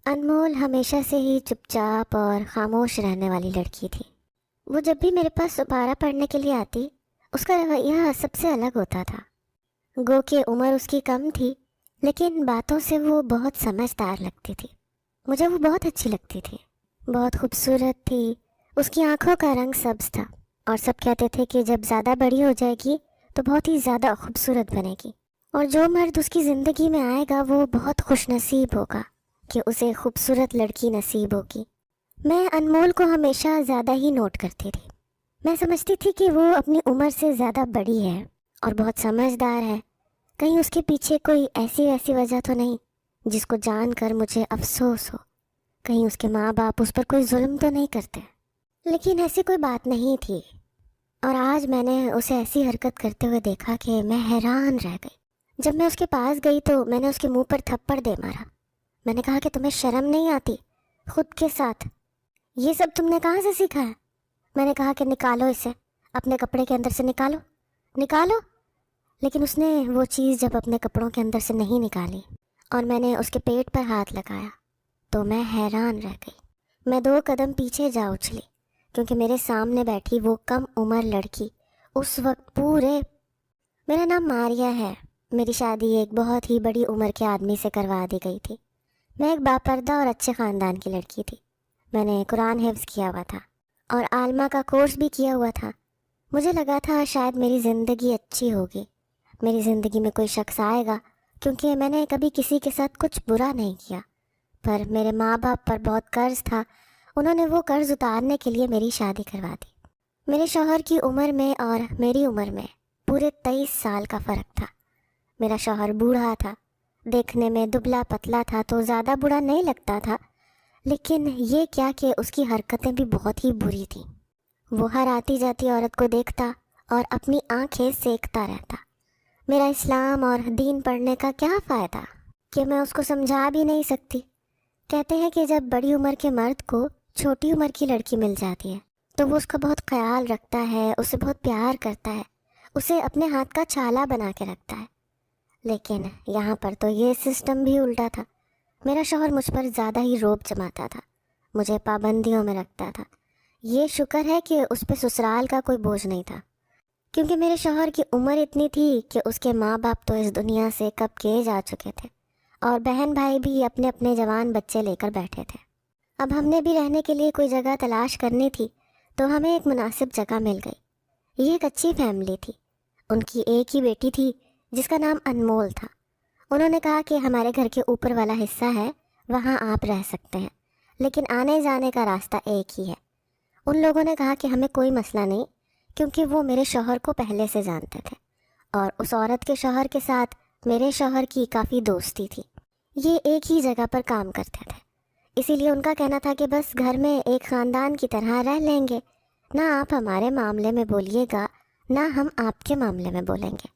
انمول ہمیشہ سے ہی چپ چاپ اور خاموش رہنے والی لڑکی تھی۔ وہ جب بھی میرے پاس سپارہ پڑھنے کے لیے آتی، اس کا رویہ سب سے الگ ہوتا تھا۔ گو کہ عمر اس کی کم تھی، لیکن باتوں سے وہ بہت سمجھدار لگتی تھی۔ مجھے وہ بہت اچھی لگتی تھی، بہت خوبصورت تھی۔ اس کی آنکھوں کا رنگ سبز تھا، اور سب کہتے تھے کہ جب زیادہ بڑی ہو جائے گی تو بہت ہی زیادہ خوبصورت بنے گی، اور جو مرد اس کی زندگی میں آئے گا وہ بہت خوش نصیب ہوگا کہ اسے خوبصورت لڑکی نصیب ہوگی۔ میں انمول کو ہمیشہ زیادہ ہی نوٹ کرتی تھی۔ میں سمجھتی تھی کہ وہ اپنی عمر سے زیادہ بڑی ہے اور بہت سمجھدار ہے۔ کہیں اس کے پیچھے کوئی ایسی وجہ تو نہیں جس کو جان کر مجھے افسوس ہو، کہیں اس کے ماں باپ اس پر کوئی ظلم تو نہیں کرتے۔ لیکن ایسی کوئی بات نہیں تھی، اور آج میں نے اسے ایسی حرکت کرتے ہوئے دیکھا کہ میں حیران رہ گئی۔ جب میں اس کے پاس گئی تو میں نے اس کے منہ پر تھپڑ دے مارا۔ میں نے کہا کہ تمہیں شرم نہیں آتی خود کے ساتھ؟ یہ سب تم نے کہاں سے سیکھا ہے؟ میں نے کہا کہ نکالو اسے، اپنے کپڑے کے اندر سے نکالو نکالو۔ لیکن اس نے وہ چیز جب اپنے کپڑوں کے اندر سے نہیں نکالی اور میں نے اس کے پیٹ پر ہاتھ لگایا تو میں حیران رہ گئی۔ میں 2 قدم پیچھے جا اچھلی، کیونکہ میرے سامنے بیٹھی وہ کم عمر لڑکی اس وقت میرا نام ماریا ہے۔ میری شادی ایک بہت ہی بڑی عمر کے آدمی سے کروا دی گئی تھی۔ میں ایک باپردہ اور اچھے خاندان کی لڑکی تھی۔ میں نے قرآن حفظ کیا ہوا تھا اور عالمہ کا کورس بھی کیا ہوا تھا۔ مجھے لگا تھا شاید میری زندگی اچھی ہوگی، میری زندگی میں کوئی شخص آئے گا، کیونکہ میں نے کبھی کسی کے ساتھ کچھ برا نہیں کیا۔ پر میرے ماں باپ پر بہت قرض تھا، انہوں نے وہ قرض اتارنے کے لیے میری شادی کروا دی۔ میرے شوہر کی عمر میں اور میری عمر میں پورے 23 سال کا فرق تھا۔ میرا شوہر بوڑھا تھا، دیکھنے میں دبلا پتلا تھا تو زیادہ برا نہیں لگتا تھا، لیکن یہ کیا کہ اس کی حرکتیں بھی بہت ہی بری تھیں۔ وہ ہر آتی جاتی عورت کو دیکھتا اور اپنی آنکھیں سینکتا رہتا۔ میرا اسلام اور دین پڑھنے کا کیا فائدہ کہ میں اس کو سمجھا بھی نہیں سکتی۔ کہتے ہیں کہ جب بڑی عمر کے مرد کو چھوٹی عمر کی لڑکی مل جاتی ہے تو وہ اس کا بہت خیال رکھتا ہے، اسے بہت پیار کرتا ہے، اسے اپنے ہاتھ کا چھالا بنا کے رکھتا ہے۔ لیکن یہاں پر تو یہ سسٹم بھی الٹا تھا۔ میرا شوہر مجھ پر زیادہ ہی روب جماتا تھا، مجھے پابندیوں میں رکھتا تھا۔ یہ شکر ہے کہ اس پہ سسرال کا کوئی بوجھ نہیں تھا، کیونکہ میرے شوہر کی عمر اتنی تھی کہ اس کے ماں باپ تو اس دنیا سے کب کے جا چکے تھے، اور بہن بھائی بھی اپنے اپنے جوان بچے لے کر بیٹھے تھے۔ اب ہم نے بھی رہنے کے لیے کوئی جگہ تلاش کرنی تھی تو ہمیں ایک مناسب جگہ مل گئی۔ یہ ایک اچھی فیملی تھی، ان کی ایک ہی بیٹی تھی جس کا نام انمول تھا۔ انہوں نے کہا کہ ہمارے گھر کے اوپر والا حصہ ہے، وہاں آپ رہ سکتے ہیں، لیکن آنے جانے کا راستہ ایک ہی ہے۔ ان لوگوں نے کہا کہ ہمیں کوئی مسئلہ نہیں، کیونکہ وہ میرے شوہر کو پہلے سے جانتے تھے، اور اس عورت کے شوہر کے ساتھ میرے شوہر کی کافی دوستی تھی۔ یہ ایک ہی جگہ پر کام کرتے تھے، اسی لیے ان کا کہنا تھا کہ بس گھر میں ایک خاندان کی طرح رہ لیں گے، نہ آپ ہمارے معاملے میں بولیے گا نہ ہم آپ کے معاملے میں بولیں گے۔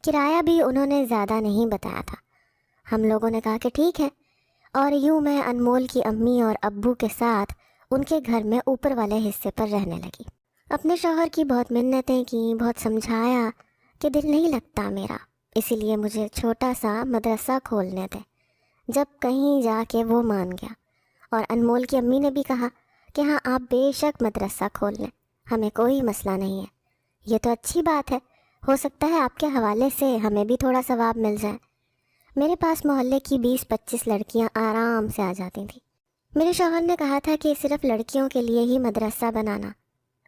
کرایہ بھی انہوں نے زیادہ نہیں بتایا تھا۔ ہم لوگوں نے کہا کہ ٹھیک ہے، اور یوں میں انمول کی امی اور ابو کے ساتھ ان کے گھر میں اوپر والے حصے پر رہنے لگی۔ اپنے شوہر کی بہت منتیں کیں، بہت سمجھایا کہ دل نہیں لگتا میرا، اسی لیے مجھے چھوٹا سا مدرسہ کھولنے دے۔ جب کہیں جا کے وہ مان گیا، اور انمول کی امی نے بھی کہا کہ ہاں آپ بے شک مدرسہ کھول لیں، ہمیں کوئی مسئلہ نہیں ہے۔ یہ تو اچھی بات ہے، ہو سکتا ہے آپ کے حوالے سے ہمیں بھی تھوڑا ثواب مل جائے۔ میرے پاس محلے کی 20-25 لڑکیاں آرام سے آ جاتی تھیں۔ میرے شوہر نے کہا تھا کہ صرف لڑکیوں کے لیے ہی مدرسہ بنانا،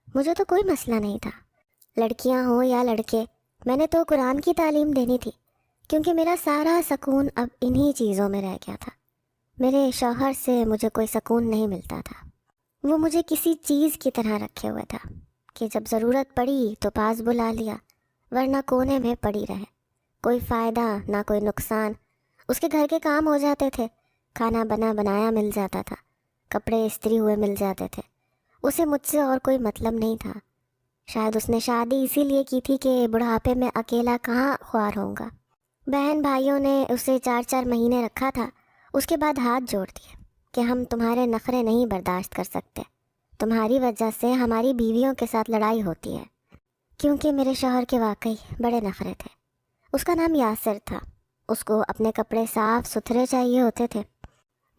مجھے تو کوئی مسئلہ نہیں تھا، لڑکیاں ہوں یا لڑکے، میں نے تو قرآن کی تعلیم دینی تھی، کیونکہ میرا سارا سکون اب انہی چیزوں میں رہ گیا تھا۔ میرے شوہر سے مجھے کوئی سکون نہیں ملتا تھا، وہ مجھے کسی چیز کی طرح رکھے ہوئے تھا کہ جب ضرورت پڑی تو پاس بلا لیا، ورنہ کونے میں پڑی رہے، کوئی فائدہ نہ کوئی نقصان۔ اس کے گھر کے کام ہو جاتے تھے، کھانا بنا بنایا مل جاتا تھا، کپڑے استری ہوئے مل جاتے تھے، اسے مجھ سے اور کوئی مطلب نہیں تھا۔ شاید اس نے شادی اسی لیے کی تھی کہ بڑھاپے میں اکیلا کہاں خوار ہوں گا۔ بہن بھائیوں نے اسے 4-4 مہینے رکھا تھا، اس کے بعد ہاتھ جوڑ دیے کہ ہم تمہارے نخرے نہیں برداشت کر سکتے، تمہاری وجہ سے ہماری بیویوں کے ساتھ لڑائی ہوتی ہے۔ کیونکہ میرے شوہر کے واقعی بڑے نخرے تھے۔ اس کا نام یاسر تھا، اس کو اپنے کپڑے صاف ستھرے چاہیے ہوتے تھے۔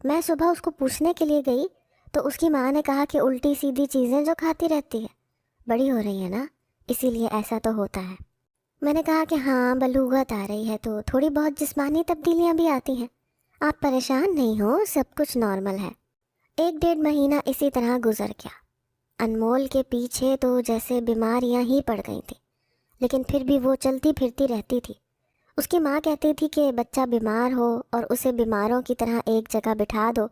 میں صبح اس کو پوچھنے کے لیے گئی تو اس کی ماں نے کہا کہ الٹی سیدھی چیزیں جو کھاتی رہتی ہے، بڑی ہو رہی ہے نا، اسی لیے ایسا تو ہوتا ہے۔ میں نے کہا کہ ہاں بلوغت آ رہی ہے تو تھوڑی بہت جسمانی تبدیلیاں بھی آتی ہیں، آپ پریشان نہیں ہو، سب کچھ نارمل ہے۔ 1 ڈیڑھ مہینہ اسی طرح گزر گیا۔ انمول کے پیچھے تو جیسے بیماریاں ہی پڑ گئی تھیں، لیکن پھر بھی وہ چلتی پھرتی رہتی تھی۔ اس کی ماں کہتی تھی کہ بچہ بیمار ہو اور اسے بیماروں کی طرح ایک جگہ بٹھا دو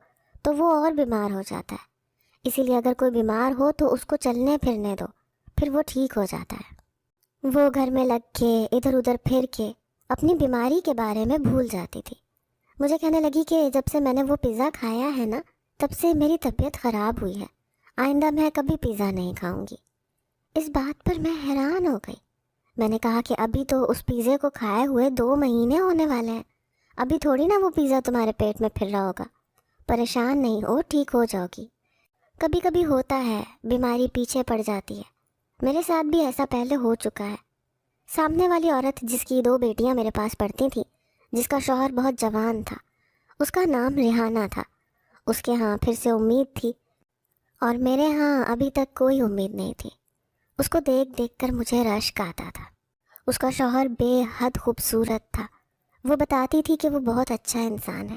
تو وہ اور بیمار ہو جاتا ہے، اسی لیے اگر کوئی بیمار ہو تو اس کو چلنے پھرنے دو، پھر وہ ٹھیک ہو جاتا ہے۔ وہ گھر میں لگ کے ادھر ادھر پھر کے اپنی بیماری کے بارے میں بھول جاتی تھی۔ مجھے کہنے لگی کہ جب سے میں نے وہ پیزا کھایا ہے نا، تب سے میری طبیعت خراب ہوئی ہے، آئندہ میں کبھی پیزا نہیں کھاؤں گی۔ اس بات پر میں حیران ہو گئی۔ میں نے کہا کہ ابھی تو اس پیزے کو کھائے ہوئے 2 مہینے ہونے والے ہیں، ابھی تھوڑی نا وہ پیزا تمہارے پیٹ میں پھر رہا ہوگا، پریشان نہیں ہو، ٹھیک ہو جاؤ گی۔ کبھی کبھی ہوتا ہے، بیماری پیچھے پڑ جاتی ہے، میرے ساتھ بھی ایسا پہلے ہو چکا ہے۔ سامنے والی عورت جس کی 2 بیٹیاں میرے پاس پڑھتی تھیں، جس کا شوہر بہت جوان تھا، اس کا نام ریحانہ تھا، اس کے ہاں پھر سے امید تھی اور میرے ہاں ابھی تک کوئی امید نہیں تھی۔ اس کو دیکھ دیکھ کر مجھے رشک آتا تھا۔ اس کا شوہر بے حد خوبصورت تھا، وہ بتاتی تھی کہ وہ بہت اچھا انسان ہے۔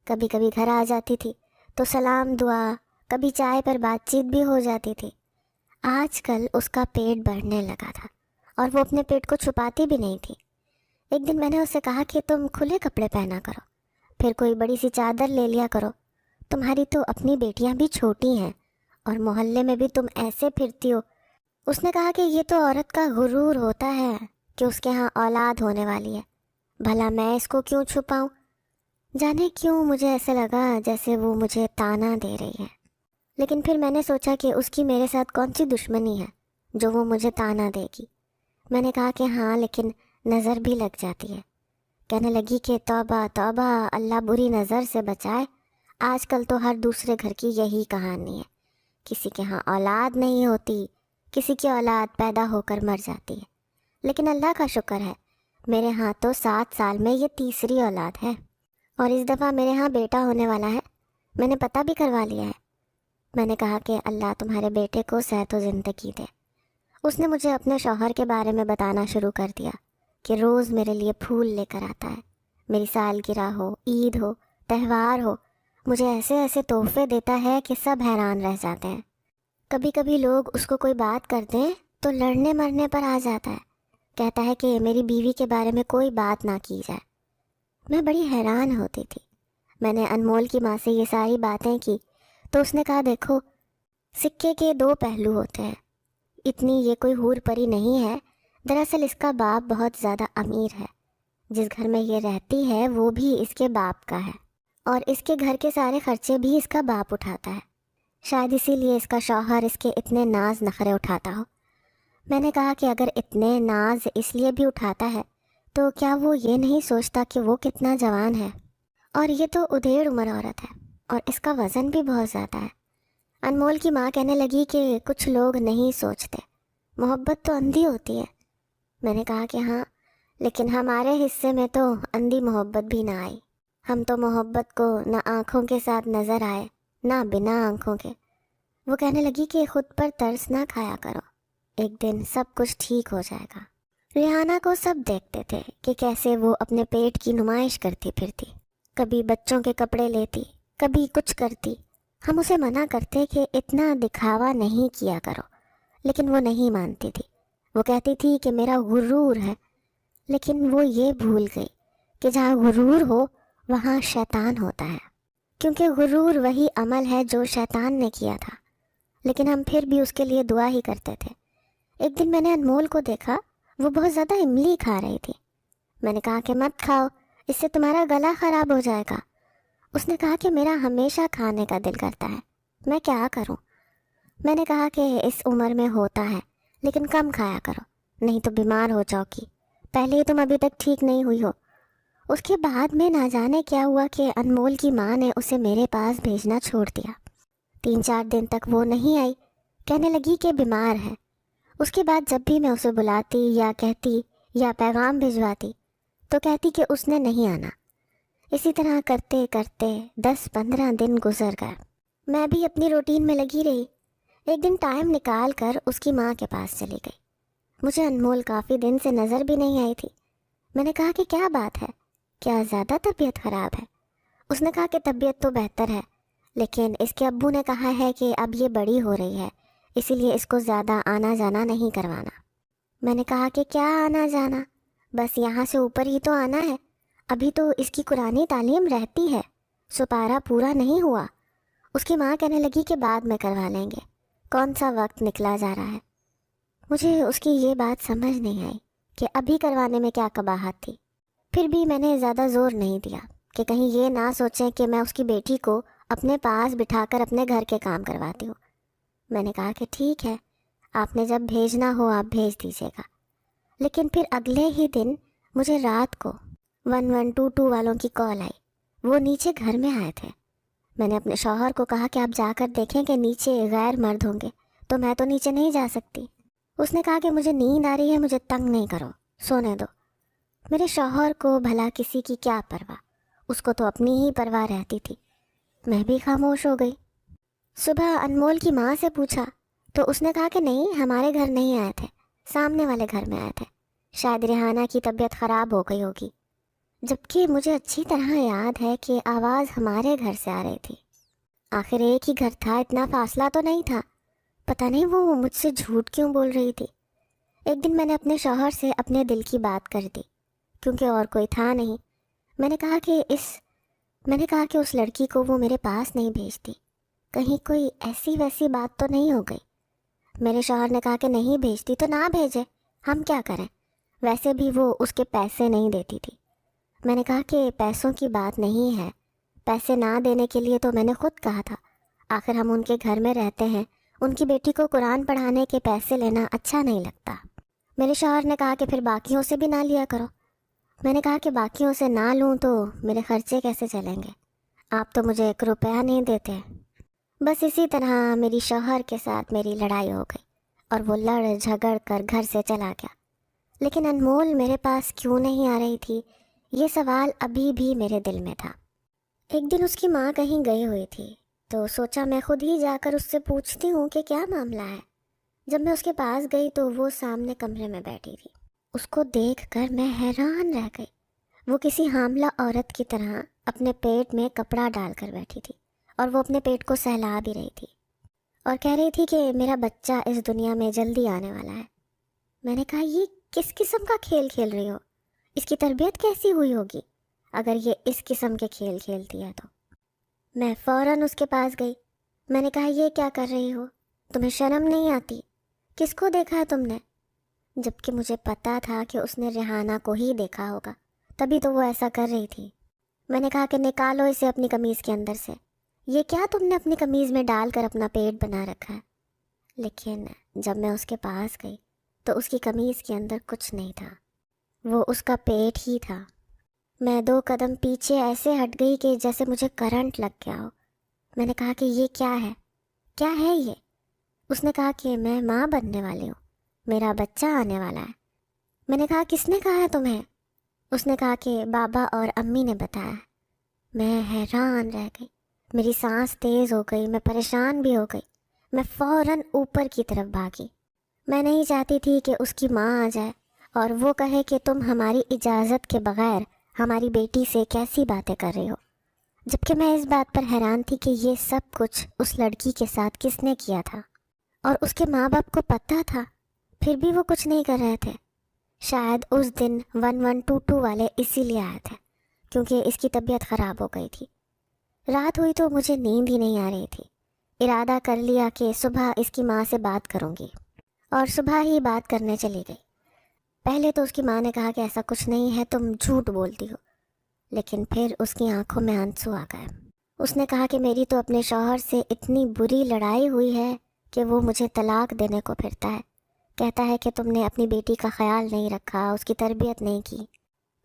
کبھی کبھی گھر آ جاتی تھی تو سلام دعا، کبھی چائے پر بات چیت بھی ہو جاتی تھی۔ آج کل اس کا پیٹ بڑھنے لگا تھا اور وہ اپنے پیٹ کو چھپاتی بھی نہیں تھی۔ ایک دن میں نے اسے کہا کہ تم کھلے کپڑے پہنا کرو، پھر کوئی بڑی سی چادر لے لیا کرو، تمہاری تو اپنی بیٹیاں بھی چھوٹی ہیں اور محلے میں بھی تم ایسے پھرتی ہو۔ اس نے کہا کہ یہ تو عورت کا غرور ہوتا ہے کہ اس کے ہاں اولاد ہونے والی ہے، بھلا میں اس کو کیوں چھپاؤں؟ جانے کیوں مجھے ایسے لگا جیسے وہ مجھے تانا دے رہی ہے، لیکن پھر میں نے سوچا کہ اس کی میرے ساتھ کون سی دشمنی ہے جو وہ مجھے تانا دے گی۔ میں نے کہا کہ ہاں لیکن نظر بھی لگ جاتی ہے۔ کہنے لگی کہ توبہ توبہ، اللہ بری نظر سے بچائے، آج کل تو ہر دوسرے گھر کی یہی کہانی ہے، کسی کے ہاں اولاد نہیں ہوتی، کسی کی اولاد پیدا ہو کر مر جاتی ہے، لیکن اللہ کا شکر ہے میرے ہاں تو 7 سال میں یہ تیسری اولاد ہے، اور اس دفعہ میرے ہاں بیٹا ہونے والا ہے، میں نے پتہ بھی کروا لیا ہے۔ میں نے کہا کہ اللہ تمہارے بیٹے کو صحت و زندگی دے۔ اس نے مجھے اپنے شوہر کے بارے میں بتانا شروع کر دیا کہ روز میرے لیے پھول لے کر آتا ہے، میری سالگرہ ہو، عید ہو، تہوار ہو، مجھے ایسے ایسے تحفے دیتا ہے کہ سب حیران رہ جاتے ہیں۔ کبھی کبھی لوگ اس کو کوئی بات کر دیں تو لڑنے مرنے پر آ جاتا ہے، کہتا ہے کہ میری بیوی کے بارے میں کوئی بات نہ کی جائے۔ میں بڑی حیران ہوتی تھی۔ میں نے انمول کی ماں سے یہ ساری باتیں کی تو اس نے کہا دیکھو، سکے کے 2 پہلو ہوتے ہیں، اتنی یہ کوئی حور پری نہیں ہے، دراصل اس کا باپ بہت زیادہ امیر ہے، جس گھر میں یہ رہتی ہے وہ بھی اس کے باپ کا ہے، اور اس کے گھر کے سارے خرچے بھی اس کا باپ اٹھاتا ہے، شاید اسی لیے اس کا شوہر اس کے اتنے ناز نخرے اٹھاتا ہو۔ میں نے کہا کہ اگر اتنے ناز اس لیے بھی اٹھاتا ہے تو کیا وہ یہ نہیں سوچتا کہ وہ کتنا جوان ہے، اور یہ تو ادھیڑ عمر عورت ہے اور اس کا وزن بھی بہت زیادہ ہے۔ انمول کی ماں کہنے لگی کہ کچھ لوگ نہیں سوچتے، محبت تو اندھی ہوتی ہے۔ میں نے کہا کہ ہاں، لیکن ہمارے حصے میں تو اندھی محبت بھی نہ آئی، ہم تو محبت کو نہ آنکھوں کے ساتھ نظر آئے نہ بنا آنکھوں کے۔ وہ کہنے لگی کہ خود پر ترس نہ کھایا کرو، ایک دن سب کچھ ٹھیک ہو جائے گا۔ ریحانہ کو سب دیکھتے تھے کہ کیسے وہ اپنے پیٹ کی نمائش کرتی پھرتی، کبھی بچوں کے کپڑے لیتی، کبھی کچھ کرتی۔ ہم اسے منع کرتے کہ اتنا دکھاوا نہیں کیا کرو، لیکن وہ نہیں مانتی تھی۔ وہ کہتی تھی کہ میرا غرور ہے، لیکن وہ یہ بھول گئی کہ جہاں غرور ہو وہاں شیطان ہوتا ہے، کیونکہ غرور وہی عمل ہے جو شیطان نے کیا تھا، لیکن ہم پھر بھی اس کے لیے دعا ہی کرتے تھے۔ ایک دن میں نے انمول کو دیکھا، وہ بہت زیادہ املی کھا رہی تھی۔ میں نے کہا کہ مت کھاؤ، اس سے تمہارا گلا خراب ہو جائے گا۔ اس نے کہا کہ میرا ہمیشہ کھانے کا دل کرتا ہے، میں کیا کروں؟ میں نے کہا کہ اس عمر میں ہوتا ہے، لیکن کم کھایا کرو، نہیں تو بیمار ہو جاؤ گی، پہلے ہی تم ابھی تک ٹھیک نہیں ہوئی ہو۔ اس کے بعد میں نہ جانے کیا ہوا کہ انمول کی ماں نے اسے میرے پاس بھیجنا چھوڑ دیا۔ 3 4 دن تک وہ نہیں آئی، کہنے لگی کہ بیمار ہے۔ اس کے بعد جب بھی میں اسے بلاتی یا کہتی یا پیغام بھجواتی تو کہتی کہ اس نے نہیں آنا۔ اسی طرح کرتے کرتے 10-15 دن گزر گئے۔ میں بھی اپنی روٹین میں لگی رہی۔ ایک دن ٹائم نکال کر اس کی ماں کے پاس چلی گئی۔ مجھے انمول کافی دن سے نظر بھی نہیں آئی تھی۔ میں نے کہا کہ کیا بات ہے، کیا زیادہ طبیعت خراب ہے؟ اس نے کہا کہ طبیعت تو بہتر ہے، لیکن اس کے ابو نے کہا ہے کہ اب یہ بڑی ہو رہی ہے، اسی لیے اس کو زیادہ آنا جانا نہیں کروانا۔ میں نے کہا کہ کیا آنا جانا؟ بس یہاں سے اوپر ہی تو آنا ہے، ابھی تو اس کی قرآنی تعلیم رہتی ہے، سپارہ پورا نہیں ہوا۔ اس کی ماں کہنے لگی کہ بعد میں کروا لیں گے، کون سا وقت نکلا جا رہا ہے۔ مجھے اس کی یہ بات سمجھ نہیں آئی کہ ابھی کروانے میں کیا قباحت تھی۔ پھر بھی میں نے زیادہ زور نہیں دیا کہ کہیں یہ نہ سوچیں کہ میں اس کی بیٹی کو اپنے پاس بٹھا کر اپنے گھر کے کام کرواتی ہوں۔ میں نے کہا کہ ٹھیک ہے، آپ نے جب بھیجنا ہو آپ بھیج دیجیے گا۔ لیکن پھر اگلے ہی دن مجھے رات کو 1122 والوں کی کال آئی۔ وہ نیچے گھر میں آئے تھے۔ میں نے اپنے شوہر کو کہا کہ آپ جا کر دیکھیں کہ نیچے غیر مرد ہوں گے، تو میں تو نیچے نہیں جا سکتی۔ اس نے کہا کہ مجھے نیند آ رہی ہے، مجھے تنگ نہیں کرو، سونے دو۔ میرے شوہر کو بھلا کسی کی کیا پرواہ، اس کو تو اپنی ہی پرواہ رہتی تھی۔ میں بھی خاموش ہو گئی۔ صبح انمول کی ماں سے پوچھا تو اس نے کہا کہ نہیں، ہمارے گھر نہیں آئے تھے، سامنے والے گھر میں آئے تھے، شاید ریحانہ کی طبیعت خراب ہو گئی ہوگی۔ جبکہ مجھے اچھی طرح یاد ہے کہ آواز ہمارے گھر سے آ رہی تھی۔ آخر ایک ہی گھر تھا، اتنا فاصلہ تو نہیں تھا۔ پتہ نہیں وہ مجھ سے جھوٹ کیوں بول رہی تھی۔ ایک دن میں نے اپنے شوہر سے اپنے دل کی بات کر دی، کیونکہ اور کوئی تھا نہیں۔ میں نے کہا کہ اس لڑکی کو وہ میرے پاس نہیں بھیجتی، کہیں کوئی ایسی ویسی بات تو نہیں ہو گئی۔ میرے شوہر نے کہا کہ نہیں بھیجتی تو نہ بھیجے، ہم کیا کریں، ویسے بھی وہ اس کے پیسے نہیں دیتی تھی۔ میں نے کہا کہ پیسوں کی بات نہیں ہے، پیسے نہ دینے کے لیے تو میں نے خود کہا تھا، آخر ہم ان کے گھر میں رہتے ہیں، ان کی بیٹی کو قرآن پڑھانے کے پیسے لینا اچھا نہیں لگتا۔ میرے شوہر نے کہا کہ پھر باقیوں سے بھی نہ لیا کرو۔ میں نے کہا کہ باقیوں سے نہ لوں تو میرے خرچے کیسے چلیں گے، آپ تو مجھے 1 روپیہ نہیں دیتے۔ بس اسی طرح میری شوہر کے ساتھ میری لڑائی ہو گئی اور وہ لڑ جھگڑ کر گھر سے چلا گیا۔ لیکن انمول میرے پاس کیوں نہیں آ رہی تھی، یہ سوال ابھی بھی میرے دل میں تھا۔ ایک دن اس کی ماں کہیں گئی ہوئی تھی تو سوچا میں خود ہی جا کر اس سے پوچھتی ہوں کہ کیا معاملہ ہے۔ جب میں اس کے پاس گئی تو وہ سامنے کمرے میں بیٹھی تھی۔ اس کو دیکھ کر میں حیران رہ گئی۔ وہ کسی حاملہ عورت کی طرح اپنے پیٹ میں کپڑا ڈال کر بیٹھی تھی اور وہ اپنے پیٹ کو سہلا بھی رہی تھی اور کہہ رہی تھی کہ میرا بچہ اس دنیا میں جلدی آنے والا ہے۔ میں نے کہا یہ کس قسم کا کھیل کھیل رہی ہو، اس کی تربیت کیسی ہوئی ہوگی اگر یہ اس قسم کے کھیل کھیلتی ہے تو۔ میں فوراً اس کے پاس گئی۔ میں نے کہا یہ کیا کر رہی ہو، تمہیں شرم نہیں آتی، کس کو دیکھا ہے تم نے؟ جبکہ مجھے پتا تھا کہ اس نے ریحانہ کو ہی دیکھا ہوگا، تبھی تو وہ ایسا کر رہی تھی۔ میں نے کہا کہ نکالو اسے اپنی قمیض کے اندر سے، یہ کیا تم نے اپنی قمیض میں ڈال کر اپنا پیٹ بنا رکھا ہے؟ لیکن جب میں اس کے پاس گئی تو اس کی قمیض کے اندر کچھ نہیں تھا، وہ اس کا پیٹ ہی تھا۔ میں 2 قدم پیچھے ایسے ہٹ گئی کہ جیسے مجھے کرنٹ لگ گیا ہو۔ میں نے کہا کہ یہ کیا ہے، کیا ہے یہ؟ اس نے کہا کہ میں ماں بننے والی ہوں، میرا بچہ آنے والا ہے۔ میں نے کہا کس نے کہا ہے تمہیں؟ اس نے کہا کہ بابا اور امی نے بتایا۔ میں حیران رہ گئی، میری سانس تیز ہو گئی، میں پریشان بھی ہو گئی۔ میں فوراً اوپر کی طرف بھاگی۔ میں نہیں چاہتی تھی کہ اس کی ماں آ جائے اور وہ کہے کہ تم ہماری اجازت کے بغیر ہماری بیٹی سے کیسی باتیں کر رہی ہو، جبکہ میں اس بات پر حیران تھی کہ یہ سب کچھ اس لڑکی کے ساتھ کس نے کیا تھا اور اس کے ماں باپ کو پتہ تھا، پھر بھی وہ کچھ نہیں کر رہے تھے۔ شاید اس دن 1122 والے اسی لیے آئے تھے کیونکہ اس کی طبیعت خراب ہو گئی تھی۔ رات ہوئی تو مجھے نیند ہی نہیں آ رہی تھی۔ ارادہ کر لیا کہ صبح اس کی ماں سے بات کروں گی اور صبح ہی بات کرنے چلی گئی۔ پہلے تو اس کی ماں نے کہا کہ ایسا کچھ نہیں ہے، تم جھوٹ بولتی ہو، لیکن پھر اس کی آنکھوں میں آنسو آ گئے۔ اس نے کہا کہ میری تو اپنے شوہر سے اتنی بری لڑائی ہوئی ہے کہ وہ مجھے طلاق دینے کو پھرتا ہے، کہتا ہے کہ تم نے اپنی بیٹی کا خیال نہیں رکھا، اس کی تربیت نہیں کی،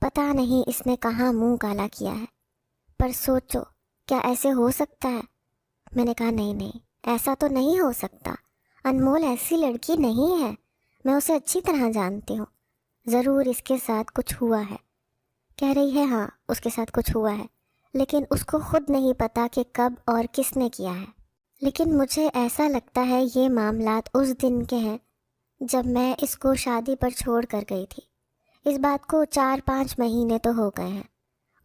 پتہ نہیں اس نے کہاں منہ کالا کیا ہے۔ پر سوچو، کیا ایسے ہو سکتا ہے؟ میں نے کہا نہیں، ایسا تو نہیں ہو سکتا، انمول ایسی لڑکی نہیں ہے، میں اسے اچھی طرح جانتی ہوں، ضرور اس کے ساتھ کچھ ہوا ہے۔ کہہ رہی ہے ہاں اس کے ساتھ کچھ ہوا ہے، لیکن اس کو خود نہیں پتا کہ کب اور کس نے کیا ہے۔ لیکن مجھے ایسا لگتا ہے یہ معاملات اس دن کے ہیں جب میں اس کو شادی پر چھوڑ کر گئی تھی۔ اس بات کو 4-5 مہینے تو ہو گئے ہیں۔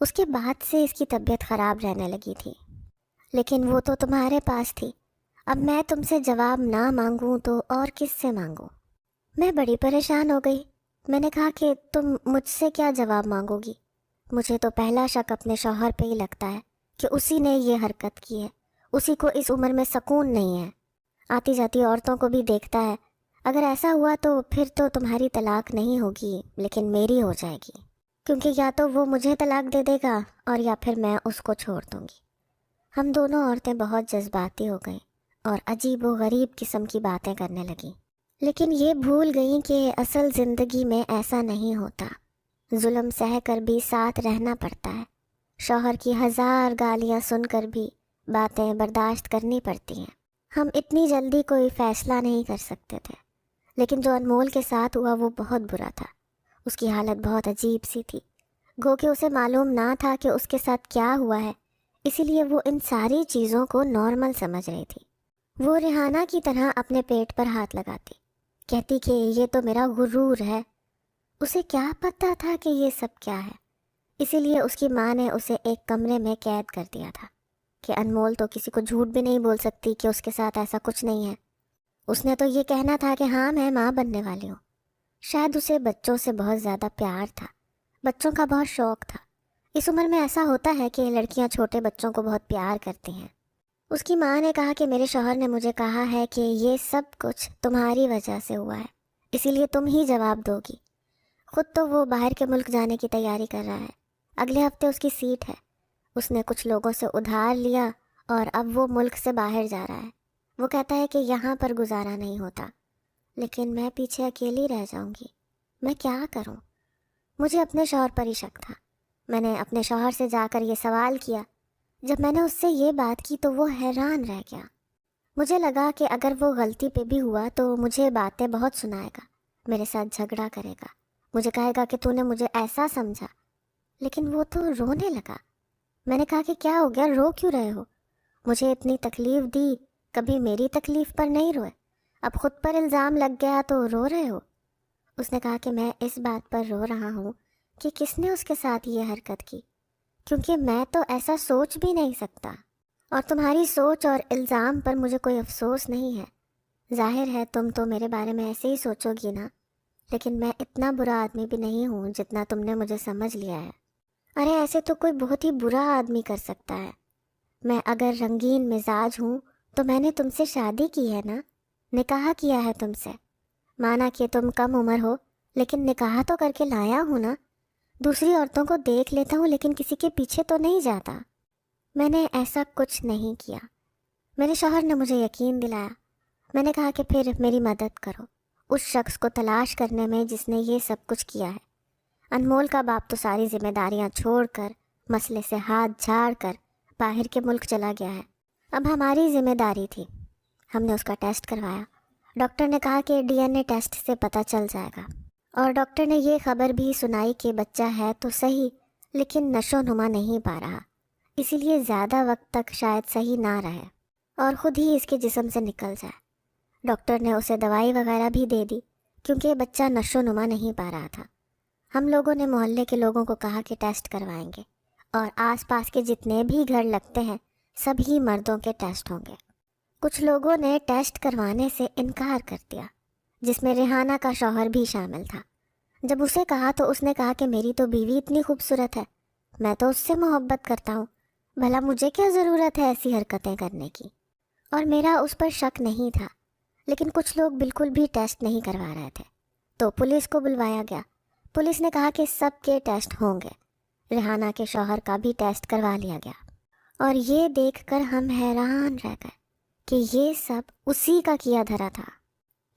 اس کے بعد سے اس کی طبیعت خراب رہنے لگی تھی، لیکن وہ تو تمہارے پاس تھی۔ اب میں تم سے جواب نہ مانگوں تو اور کس سے مانگوں؟ میں بڑی پریشان ہو گئی۔ میں نے کہا کہ تم مجھ سے کیا جواب مانگو گی؟ مجھے تو پہلا شک اپنے شوہر پہ ہی لگتا ہے کہ اسی نے یہ حرکت کی ہے۔ اسی کو اس عمر میں سکون نہیں ہے، آتی جاتی عورتوں کو بھی دیکھتا ہے۔ اگر ایسا ہوا تو پھر تو تمہاری طلاق نہیں ہوگی لیکن میری ہو جائے گی، کیونکہ یا تو وہ مجھے طلاق دے دے گا اور یا پھر میں اس کو چھوڑ دوں گی۔ ہم دونوں عورتیں بہت جذباتی ہو گئیں اور عجیب و غریب قسم کی باتیں کرنے لگیں، لیکن یہ بھول گئیں کہ اصل زندگی میں ایسا نہیں ہوتا۔ ظلم سہ کر بھی ساتھ رہنا پڑتا ہے، شوہر کی 1000 گالیاں سن کر بھی باتیں برداشت کرنی پڑتی ہیں۔ ہم اتنی جلدی کوئی فیصلہ نہیں کر سکتے تھے، لیکن جو انمول کے ساتھ ہوا وہ بہت برا تھا۔ اس کی حالت بہت عجیب سی تھی، گو کہ اسے معلوم نہ تھا کہ اس کے ساتھ کیا ہوا ہے، اسی لیے وہ ان ساری چیزوں کو نارمل سمجھ رہی تھی۔ وہ ریحانہ کی طرح اپنے پیٹ پر ہاتھ لگاتی، کہتی کہ یہ تو میرا غرور ہے۔ اسے کیا پتہ تھا کہ یہ سب کیا ہے؟ اسی لیے اس کی ماں نے اسے ایک کمرے میں قید کر دیا تھا کہ انمول تو کسی کو جھوٹ بھی نہیں بول سکتی کہ اس کے ساتھ ایسا کچھ نہیں ہے۔ اس نے تو یہ کہنا تھا کہ ہاں میں ماں بننے والی ہوں۔ شاید اسے بچوں سے بہت زیادہ پیار تھا، بچوں کا بہت شوق تھا۔ اس عمر میں ایسا ہوتا ہے کہ لڑکیاں چھوٹے بچوں کو بہت پیار کرتی ہیں۔ اس کی ماں نے کہا کہ میرے شوہر نے مجھے کہا ہے کہ یہ سب کچھ تمہاری وجہ سے ہوا ہے، اسی لیے تم ہی جواب دو گی۔ خود تو وہ باہر کے ملک جانے کی تیاری کر رہا ہے، اگلے ہفتے اس کی سیٹ ہے۔ اس نے کچھ لوگوں سے ادھار لیا اور اب وہ ملک سے باہر جا رہا ہے۔ وہ کہتا ہے کہ یہاں پر گزارا نہیں ہوتا، لیکن میں پیچھے اکیلی رہ جاؤں گی۔ میں کیا کروں؟ مجھے اپنے شوہر پر ہی شک تھا۔ میں نے اپنے شوہر سے جا کر یہ سوال کیا۔ جب میں نے اس سے یہ بات کی تو وہ حیران رہ گیا۔ مجھے لگا کہ اگر وہ غلطی پہ بھی ہوا تو مجھے باتیں بہت سنائے گا، میرے ساتھ جھگڑا کرے گا، مجھے کہے گا کہ تو نے مجھے ایسا سمجھا۔ لیکن وہ تو رونے لگا۔ میں نے کہا کہ کیا ہو گیا، رو کیوں رہے ہو؟ مجھے اتنی تکلیف دی، کبھی میری تکلیف پر نہیں روئے، اب خود پر الزام لگ گیا تو رو رہے ہو۔ اس نے کہا کہ میں اس بات پر رو رہا ہوں کہ کس نے اس کے ساتھ یہ حرکت کی، کیونکہ میں تو ایسا سوچ بھی نہیں سکتا، اور تمہاری سوچ اور الزام پر مجھے کوئی افسوس نہیں ہے۔ ظاہر ہے تم تو میرے بارے میں ایسے ہی سوچو گی نا، لیکن میں اتنا برا آدمی بھی نہیں ہوں جتنا تم نے مجھے سمجھ لیا ہے۔ ارے ایسے تو کوئی بہت ہی برا آدمی کر سکتا ہے۔ میں اگر رنگین مزاج ہوں تو میں نے تم سے شادی کی ہے نا، نکاح کیا ہے تم سے۔ مانا کہ تم کم عمر ہو، لیکن نکاح تو کر کے لایا ہوں نا۔ دوسری عورتوں کو دیکھ لیتا ہوں لیکن کسی کے پیچھے تو نہیں جاتا۔ میں نے ایسا کچھ نہیں کیا۔ میرے شوہر نے مجھے یقین دلایا۔ میں نے کہا کہ پھر میری مدد کرو اس شخص کو تلاش کرنے میں جس نے یہ سب کچھ کیا ہے۔ انمول کا باپ تو ساری ذمہ داریاں چھوڑ کر، مسئلے سے ہاتھ جھاڑ کر باہر کے ملک چلا گیا ہے۔ اب ہماری ذمہ داری تھی۔ ہم نے اس کا ٹیسٹ کروایا۔ ڈاکٹر نے کہا کہ DNA ٹیسٹ سے پتہ چل جائے گا، اور ڈاکٹر نے یہ خبر بھی سنائی کہ بچہ ہے تو صحیح لیکن نشو نما نہیں پا رہا، اسی لیے زیادہ وقت تک شاید صحیح نہ رہے اور خود ہی اس کے جسم سے نکل جائے۔ ڈاکٹر نے اسے دوائی وغیرہ بھی دے دی کیونکہ بچہ نشو نما نہیں پا رہا تھا۔ ہم لوگوں نے محلے کے لوگوں کو کہا کہ ٹیسٹ کروائیں گے، اور آس پاس کے جتنے بھی گھر لگتے ہیں سبھی مردوں کے ٹیسٹ ہوں گے۔ کچھ لوگوں نے ٹیسٹ کروانے سے انکار کر دیا، جس میں ریحانہ کا شوہر بھی شامل تھا۔ جب اسے کہا تو اس نے کہا کہ میری تو بیوی اتنی خوبصورت ہے، میں تو اس سے محبت کرتا ہوں، بھلا مجھے کیا ضرورت ہے ایسی حرکتیں کرنے کی۔ اور میرا اس پر شک نہیں تھا، لیکن کچھ لوگ بالکل بھی ٹیسٹ نہیں کروا رہے تھے، تو پولیس کو بلوایا گیا۔ پولیس نے کہا کہ سب کے ٹیسٹ ہوں گے۔ ریحانہ کے شوہر کا بھی ٹیسٹ کروا لیا گیا، اور یہ دیکھ کر ہم حیران رہ گئے کہ یہ سب اسی کا کیا دھرا تھا،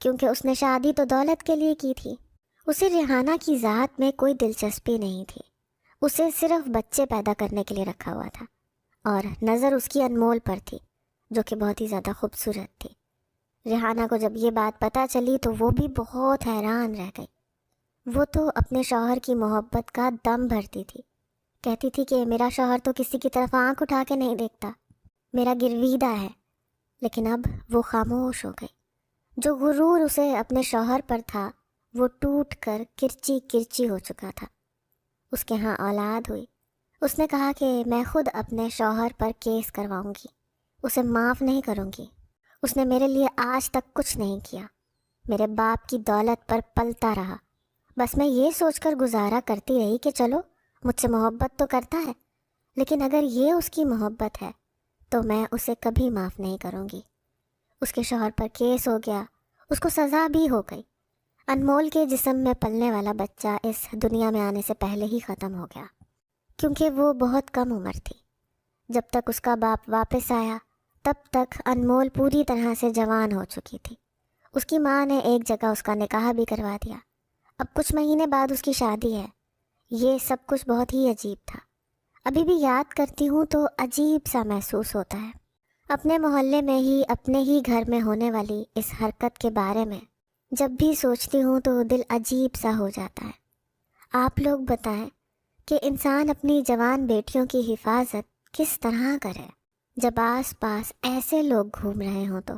کیونکہ اس نے شادی تو دولت کے لیے کی تھی۔ اسے ریحانہ کی ذات میں کوئی دلچسپی نہیں تھی، اسے صرف بچے پیدا کرنے کے لیے رکھا ہوا تھا، اور نظر اس کی انمول پر تھی جو کہ بہت ہی زیادہ خوبصورت تھی۔ ریحانہ کو جب یہ بات پتہ چلی تو وہ بھی بہت حیران رہ گئی۔ وہ تو اپنے شوہر کی محبت کا دم بھرتی تھی کہتی تھی کہ میرا شوہر تو کسی کی طرف آنکھ اٹھا کے نہیں دیکھتا، میرا گرویدہ ہے، لیکن اب وہ خاموش ہو گئی۔ جو غرور اسے اپنے شوہر پر تھا وہ ٹوٹ کر کرچی کرچی ہو چکا تھا۔ اس کے ہاں اولاد ہوئی۔ اس نے کہا کہ میں خود اپنے شوہر پر کیس کرواؤں گی، اسے معاف نہیں کروں گی۔ اس نے میرے لیے آج تک کچھ نہیں کیا، میرے باپ کی دولت پر پلتا رہا۔ بس میں یہ سوچ کر گزارا کرتی رہی کہ چلو مجھ سے محبت تو کرتا ہے، لیکن اگر یہ اس کی محبت ہے تو میں اسے کبھی معاف نہیں کروں گی۔ اس کے شوہر پر کیس ہو گیا، اس کو سزا بھی ہو گئی۔ انمول کے جسم میں پلنے والا بچہ اس دنیا میں آنے سے پہلے ہی ختم ہو گیا، کیونکہ وہ بہت کم عمر تھی۔ جب تک اس کا باپ واپس آیا تب تک انمول پوری طرح سے جوان ہو چکی تھی۔ اس کی ماں نے ایک جگہ اس کا نکاح بھی کروا دیا۔ اب کچھ مہینے بعد اس کی شادی ہے۔ یہ سب کچھ بہت ہی عجیب تھا۔ ابھی بھی یاد کرتی ہوں تو عجیب سا محسوس ہوتا ہے، اپنے محلے میں ہی، اپنے ہی گھر میں ہونے والی اس حرکت کے بارے میں جب بھی سوچتی ہوں تو دل عجیب سا ہو جاتا ہے۔ آپ لوگ بتائیں کہ انسان اپنی جوان بیٹیوں کی حفاظت کس طرح کرے جب آس پاس ایسے لوگ گھوم رہے ہوں تو۔